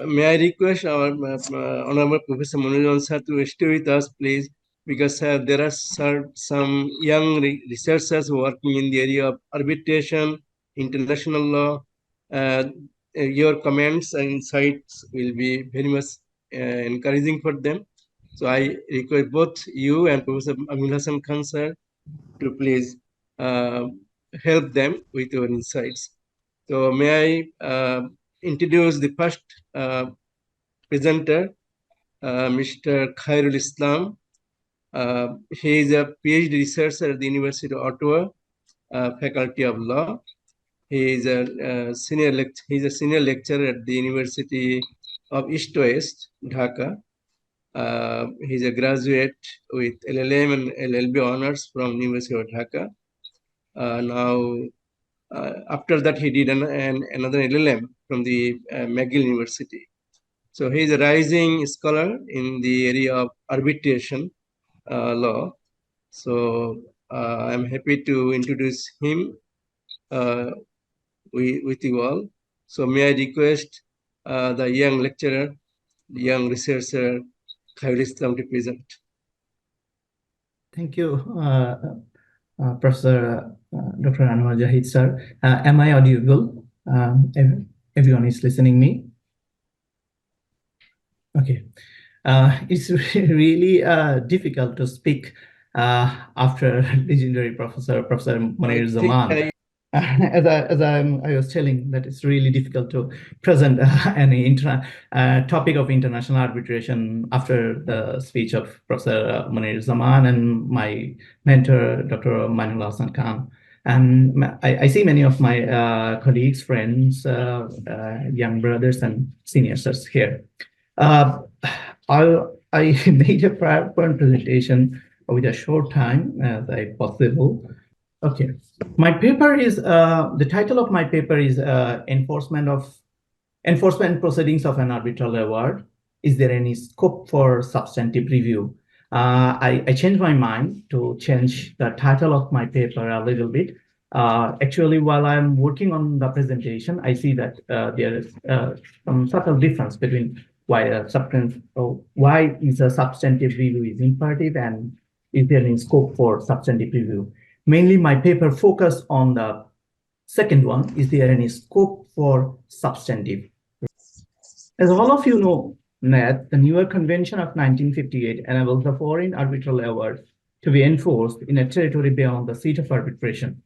May I request our Honorable Professor Manoj sir to stay with us, please, because there are some young researchers working in the area of arbitration, international law. Your comments and insights will be very much encouraging for them. So I request both you and Professor Amul Hassan Khan sir to please help them with your insights. So may I introduce the first presenter, Mr. Khairul Islam. He is a PhD researcher at the University of Ottawa, Faculty of Law. He is a senior lecturer at the University of East West, Dhaka. He's a graduate with LLM and LLB honors from University of Dhaka. After that, he did another LLM from the McGill University. So he is a rising scholar in the area of arbitration law. So I'm happy to introduce him with you all. So may I request the young lecturer, the young researcher, Khairul Islam to present. Thank you, Professor Dr. Anwar Jahid, sir. Am I audible? Everyone is listening me? Okay. It's really difficult to speak after legendary Professor Munir Zaman. As I was telling, that it's really difficult to present any topic of international arbitration after the speech of Professor Munir Zaman and my mentor, Dr. Manul Hassan Khan. And I see many of my colleagues, friends, young brothers and seniors here. I made a PowerPoint presentation with a short time as I possible. Okay, my paper is the title of my paper is enforcement proceedings of an arbitral award. Is there any scope for substantive review? I changed my mind to change the title of my paper a little bit. Actually, while I'm working on the presentation, I see that there is some subtle difference between why is a substantive review is imperative and is there any scope for substantive review. Mainly, my paper focused on the second one. Is there any scope for substantive? As all of you know, that the New York Convention of 1958 enables the foreign arbitral award to be enforced in a territory beyond the seat of arbitration.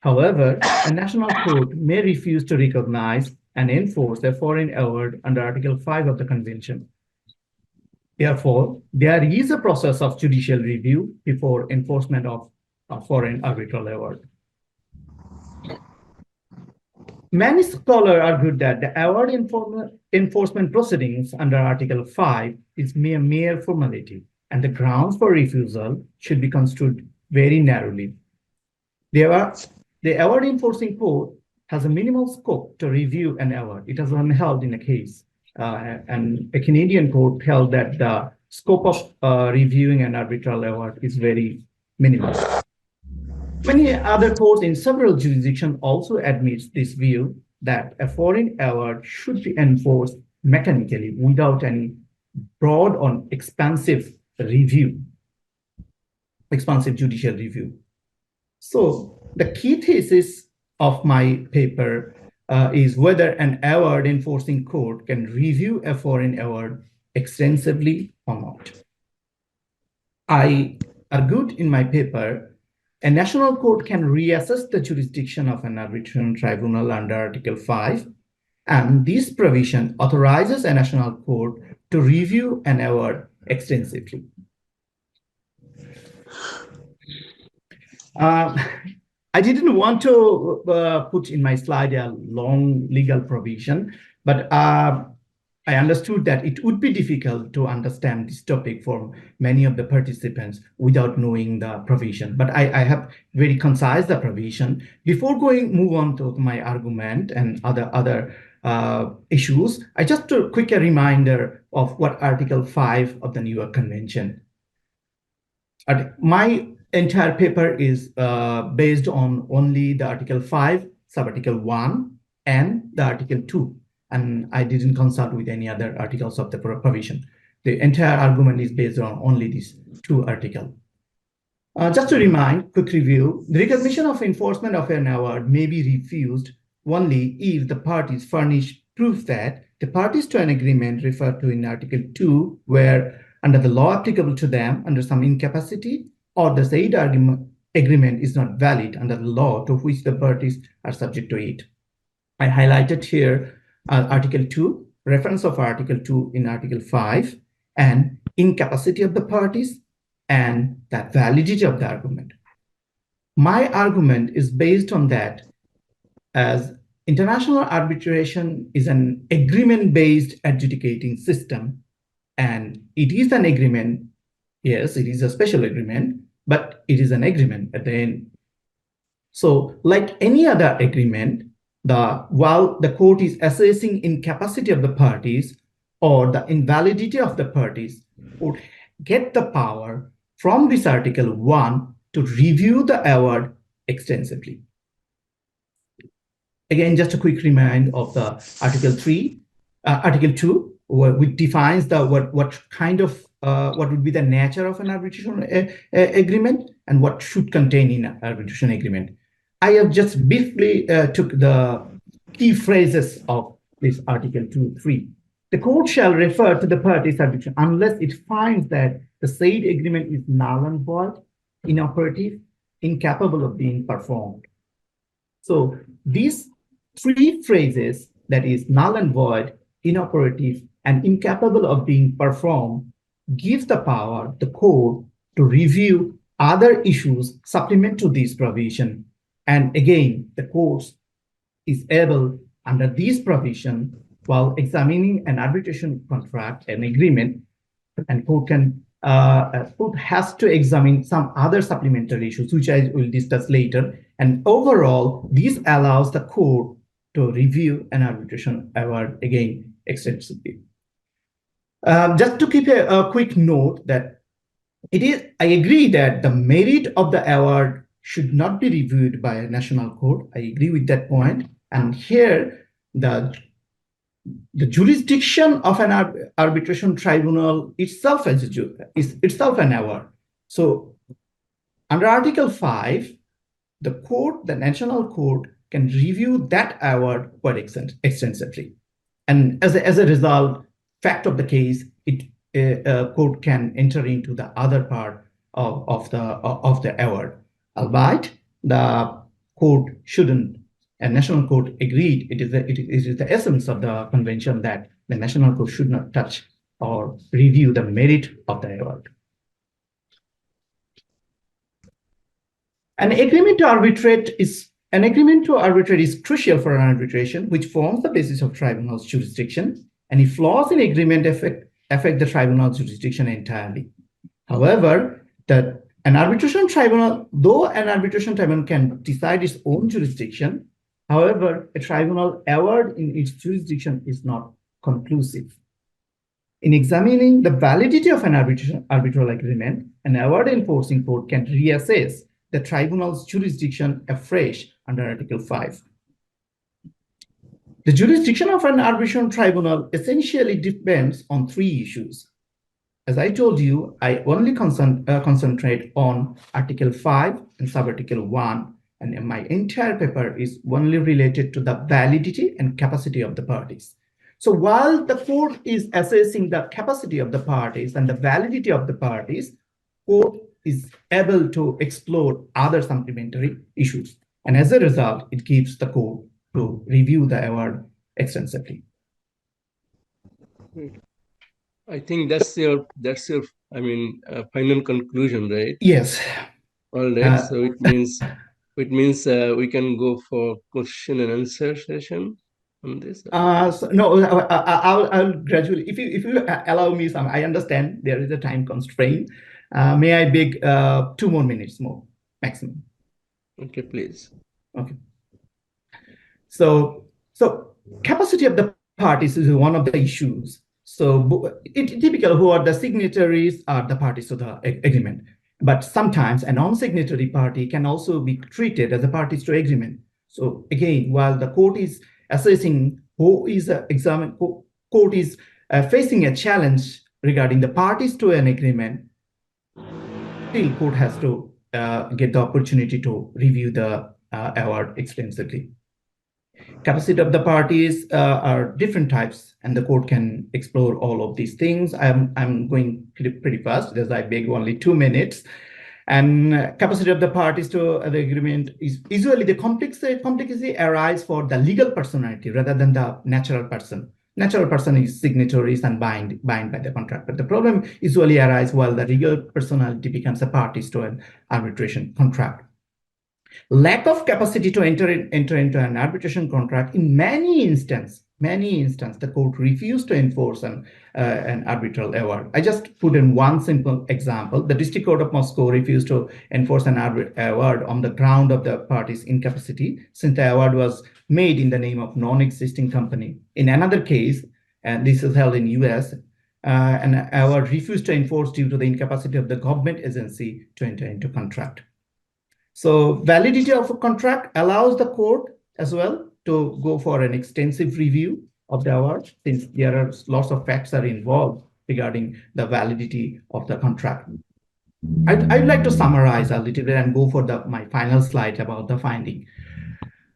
However, a national court may refuse to recognize and enforce a foreign award under Article 5 of the Convention. Therefore, there is a process of judicial review before enforcement of a foreign arbitral award. Many scholars argue that the award enforcement proceedings under Article 5 is mere formality, and the grounds for refusal should be construed very narrowly. The award enforcing court has a minimal scope to review an award. It has been held in a case, and a Canadian court held that the scope of reviewing an arbitral award is very minimal. Many other courts in several jurisdictions also admit this view that a foreign award should be enforced mechanically without any broad or expansive judicial review. So the key thesis of my paper is whether an award enforcing court can review a foreign award extensively or not. I argued in my paper a national court can reassess the jurisdiction of an arbitration tribunal under Article 5, and this provision authorizes a national court to review an award extensively. I didn't want to put in my slide a long legal provision, but I understood that it would be difficult to understand this topic for many of the participants without knowing the provision. But I have very concise the provision. Before move on to my argument and other issues, I just a quick reminder of what Article 5 of the New York Convention. My entire paper is based on only the Article 5, Subarticle 1, and the Article 2. and I didn't consult with any other articles of the provision. The entire argument is based on only these two articles. Just to remind, quick review, the recognition of enforcement of an award may be refused only if the parties furnish proof that the parties to an agreement referred to in Article 2 were under the law applicable to them under some incapacity, or the said agreement is not valid under the law to which the parties are subject to it. I highlighted here Article 2, reference of Article 2 in Article 5, and incapacity of the parties, and that validity of the argument. My argument is based on that, as international arbitration is an agreement-based adjudicating system, and it is an agreement. Yes, it is a special agreement, but it is an agreement at the end. So like any other agreement, while the court is assessing incapacity of the parties or the invalidity of the parties, would get the power from this Article 1 to review the award extensively. Again, just a quick reminder of the Article 2, which defines what would be the nature of an arbitration agreement and what should contain in an arbitration agreement. I have just briefly took the key phrases of this Article 2(3). The court shall refer to the parties' arbitration unless it finds that the said agreement is null and void, inoperative, incapable of being performed. So these three phrases, that is null and void, inoperative, and incapable of being performed, gives the power the court to review other issues supplement to this provision. And again, the court is able, under this provision, while examining an arbitration contract, an agreement, and court has to examine some other supplementary issues, which I will discuss later. And overall, this allows the court to review an arbitration award again extensively. Just to keep a quick note that I agree that the merit of the award should not be reviewed by a national court. I agree with that point. And here, the jurisdiction of an arbitration tribunal itself is itself an award. So under Article 5, the national court can review that award quite extensively. And as a result, fact of the case, court can enter into the other part of the award. Albeit the court shouldn't, and national court agreed, it is the essence of the convention that the national court should not touch or review the merit of the award. An agreement to arbitrate is crucial for an arbitration, which forms the basis of tribunal's jurisdiction, and if flaws in agreement affect the tribunal's jurisdiction entirely. However, though an arbitration tribunal can decide its own jurisdiction, however, a tribunal award in its jurisdiction is not conclusive. In examining the validity of an arbitral agreement, an award enforcing court can reassess the tribunal's jurisdiction afresh under Article 5. The jurisdiction of an arbitration tribunal essentially depends on three issues. As I told you, I only concentrate on Article 5 and Sub-Article 1, and my entire paper is only related to the validity and capacity of the parties. So while the court is assessing the capacity of the parties and the validity of the parties, court is able to explore other supplementary issues. And as a result, it gives the court to review the award extensively. I think that's your final conclusion, right? Yes. All right. So it means we can go for question and answer session on this. No, I'll gradually. If you allow me some, I understand there is a time constraint. May I beg 2 more minutes more maximum? Okay, please. Okay. So capacity of the parties is one of the issues. So typical who are the signatories are the parties to the agreement. But sometimes a non-signatory party can also be treated as a party to agreement. So again, while the court is assessing court is facing a challenge regarding the parties to an agreement, still court has to get the opportunity to review the award extensively. Capacity of the parties are different types, and the court can explore all of these things. I'm going pretty fast, because I beg only 2 minutes. And capacity of the parties to the agreement is usually the complexity arises for the legal personality rather than the natural person. Natural person is signatories and bind by the contract, but the problem usually arises while the legal personality becomes a parties to an arbitration contract. Lack of capacity to enter into an arbitration contract, in many instances, the court refused to enforce an arbitral award. I just put in one simple example. The District Court of Moscow refused to enforce an award on the ground of the party's incapacity, since the award was made in the name of non-existing company. In another case, and this is held in US, an award refused to enforce due to the incapacity of the government agency to enter into contract. So validity of a contract allows the court as well to go for an extensive review of the award, since there are lots of facts are involved regarding the validity of the contract. I'd like to summarize a little bit and go for my final slide about the finding.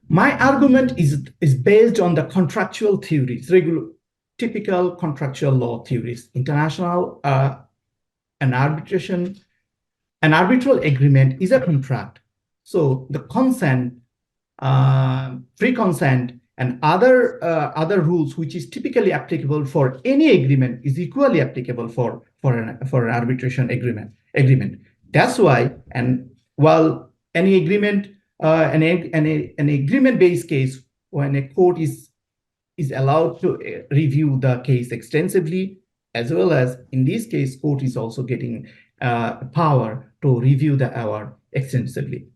My argument is based on the contractual theories, typical contractual law theories, international an arbitral agreement is a contract. So the consent, free consent, and other rules which is typically applicable for any agreement is equally applicable for an arbitration agreement. That's why, and while any agreement, an agreement-based case, when a court is allowed to review the case extensively, as well as in this case, court is also getting power to review the award extensively.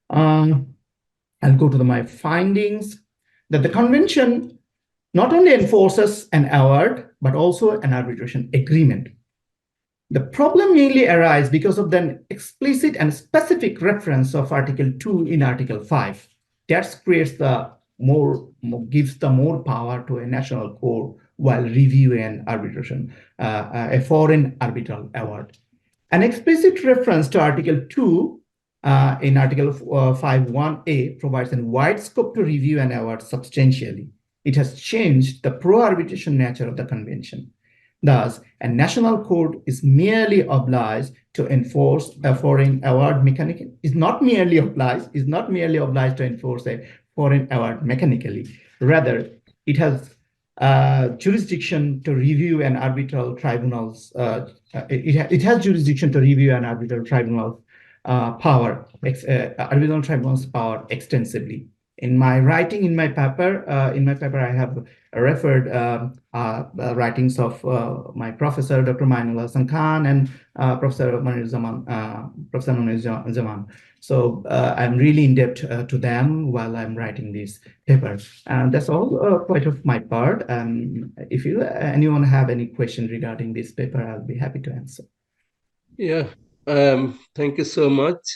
I'll go to my findings, that the convention not only enforces an award, but also an arbitration agreement. The problem mainly arises because of the explicit and specific reference of Article 2 in Article 5. That creates gives the more power to a national court while reviewing an arbitration, a foreign arbitral award. An explicit reference to Article 2 in Article 5.1a provides a wide scope to review an award substantially. It has changed the pro-arbitration nature of the convention. Thus, a national court is merely obliged to enforce a foreign award mechanically. Is not merely obliged to enforce a foreign award mechanically. Rather, it has jurisdiction to review an arbitral tribunal's. It has jurisdiction to review an arbitral tribunal's arbitral tribunal's power extensively. In my writing, in my paper, I have referred writings of my professor, Dr. Mainullah Hassan Khan, and Professor Manir Zaman. So I'm really in debt to them while I'm writing these papers. And that's all quite of my part. If anyone have any question regarding this paper, I'll be happy to answer. Yeah, thank you so much,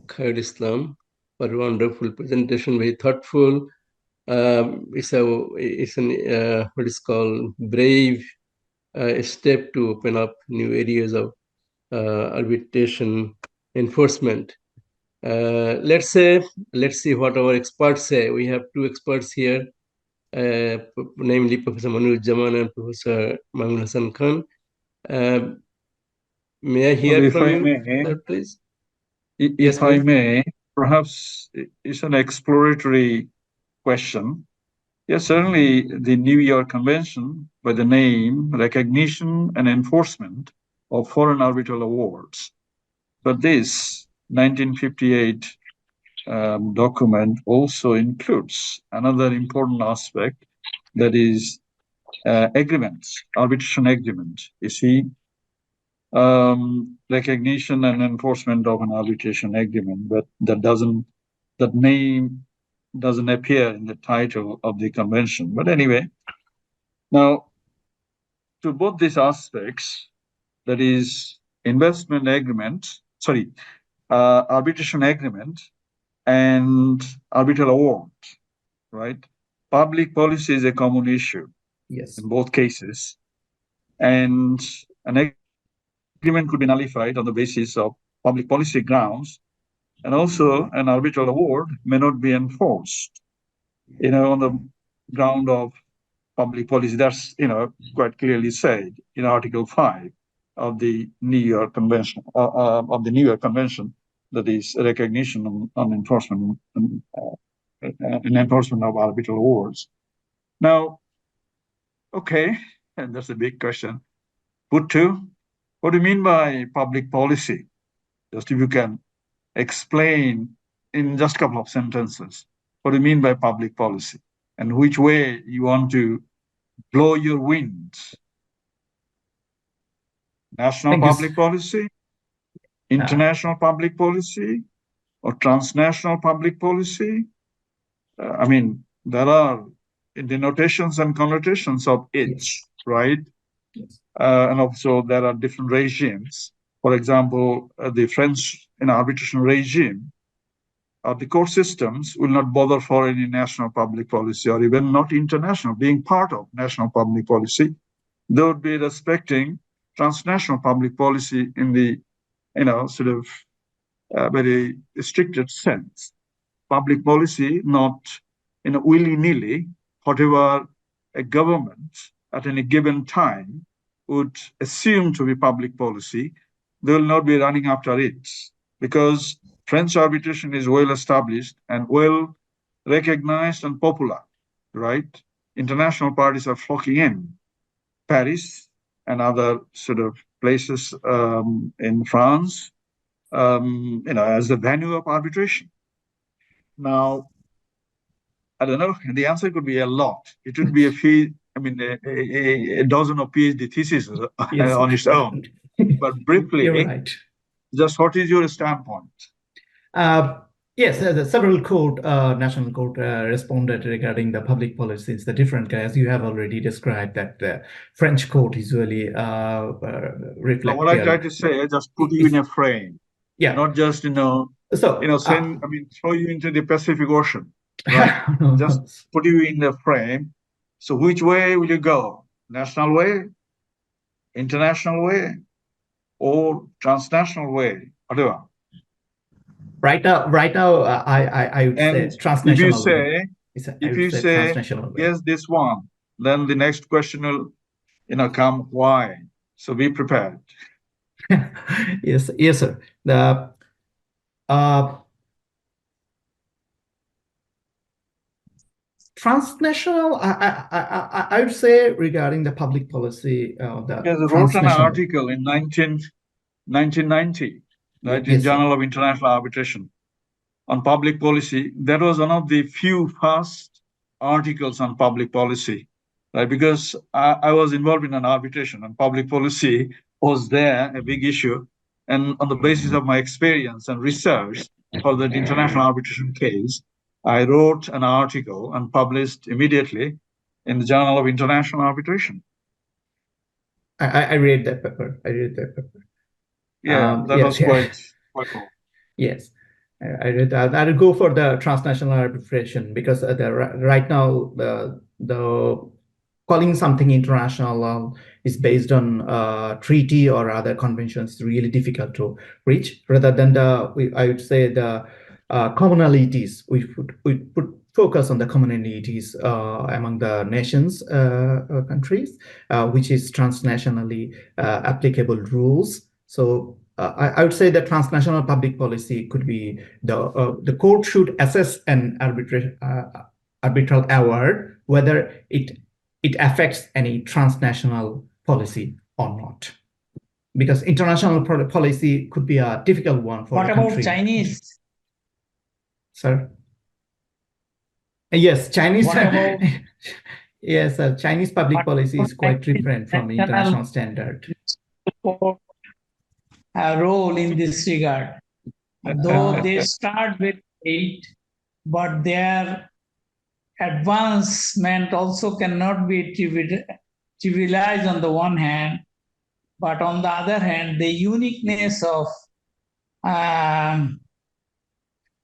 Khairul Islam, for a wonderful presentation, very thoughtful. It's an what is called brave step to open up new areas of arbitration enforcement. Let's see what our experts say. We have two experts here, namely Professor Manoj Zaman and Professor Mainullah Hassan Khan. May I hear from you, sir, please? If I may, perhaps it's an exploratory question. Yes, certainly the New York Convention, by the name, recognition and enforcement of foreign arbitral awards. But this 1958 document also includes another important aspect, that is agreements, arbitration agreement. You see, recognition and enforcement of an arbitration agreement, but that name doesn't appear in the title of the convention. But anyway, now to both these aspects, that is investment agreement, arbitration agreement and arbitral award, right? public policy is a common issue in both cases, and an agreement could be nullified on the basis of public policy grounds, and also an arbitral award may not be enforced, on the ground of public policy. That's, quite clearly said in Article 5 of the New York Convention, that is recognition on enforcement and enforcement of arbitral awards. Now, okay, and that's a big question. Put to, what do you mean by public policy? Just if you can explain in just a couple of sentences, what do you mean by public policy and which way you want to blow your winds? National public policy, international public policy, or transnational public policy? I mean, there are denotations and connotations of each, right? And also there are different regimes. For example, the French arbitration regime, the court systems will not bother for any national public policy or even not international, being part of national public policy. They would be respecting transnational public policy in the, sort of very restricted sense. Public policy, not willy-nilly, whatever a government at any given time would assume to be public policy, they will not be running after it, because French arbitration is well established and well recognized and popular, right? International parties are flocking in. Paris and other sort of places in France, as the venue of arbitration. Now, I don't know, the answer could be a lot. It would be a dozen of PhD theses on its own. But briefly, you're right. Just what is your standpoint? Yes, the several national court responded regarding the public policies, the different, as you have already described, that the French court usually reflect. What I try to say, just put you in a frame. Yeah. Not just, throw you into the Pacific Ocean, right? Just put you in the frame. So which way will you go? National way, international way, or transnational way, whatever? Right now, I would say transnational. If you say yes, this one, then the next question will, come. Why? So be prepared. Yes, sir. The transnational, I would say regarding the public policy. There's wrote an article in 1990. Right, in Journal of International Arbitration on public policy. That was one of the few first articles on public policy, right? Because I was involved in an arbitration and public policy was there, a big issue. And on the basis of my experience and research for that international arbitration case, I wrote an article and published immediately in the Journal of International Arbitration. I read that paper. Yeah, that was quite cool. Yes, I read that. I'll go for the transnational arbitration because right now the calling something international is based on treaty or other conventions. Really difficult to reach. Rather than I would say the commonalities. We put focus on the commonalities among the nations, countries, which is transnationally applicable rules. So I would say that transnational public policy could be the court should assess an arbitral award whether it affects any transnational policy or not, because international policy could be a difficult one for. What about Chinese? Sir. Yes, Chinese. Yes, Chinese public policy is quite different from the international standard. A role in this regard, though they start with 8, but their advancement also cannot be trivialized on the one hand, but on the other hand, the uniqueness of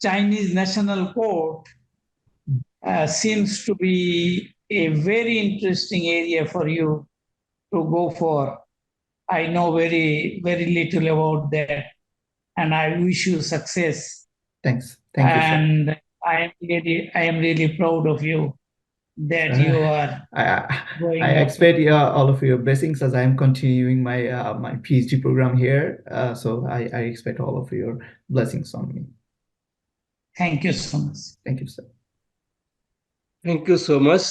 Chinese National Court seems to be a very interesting area for you to go for. I know very, very little about that, and I wish you success. Thanks. Thank you, sir. And I am really proud of you that you are going I expect all of your blessings as I am continuing my my PhD program here. So I expect all of your blessings on me. Thank you so much. Thank you, sir. Thank you so much.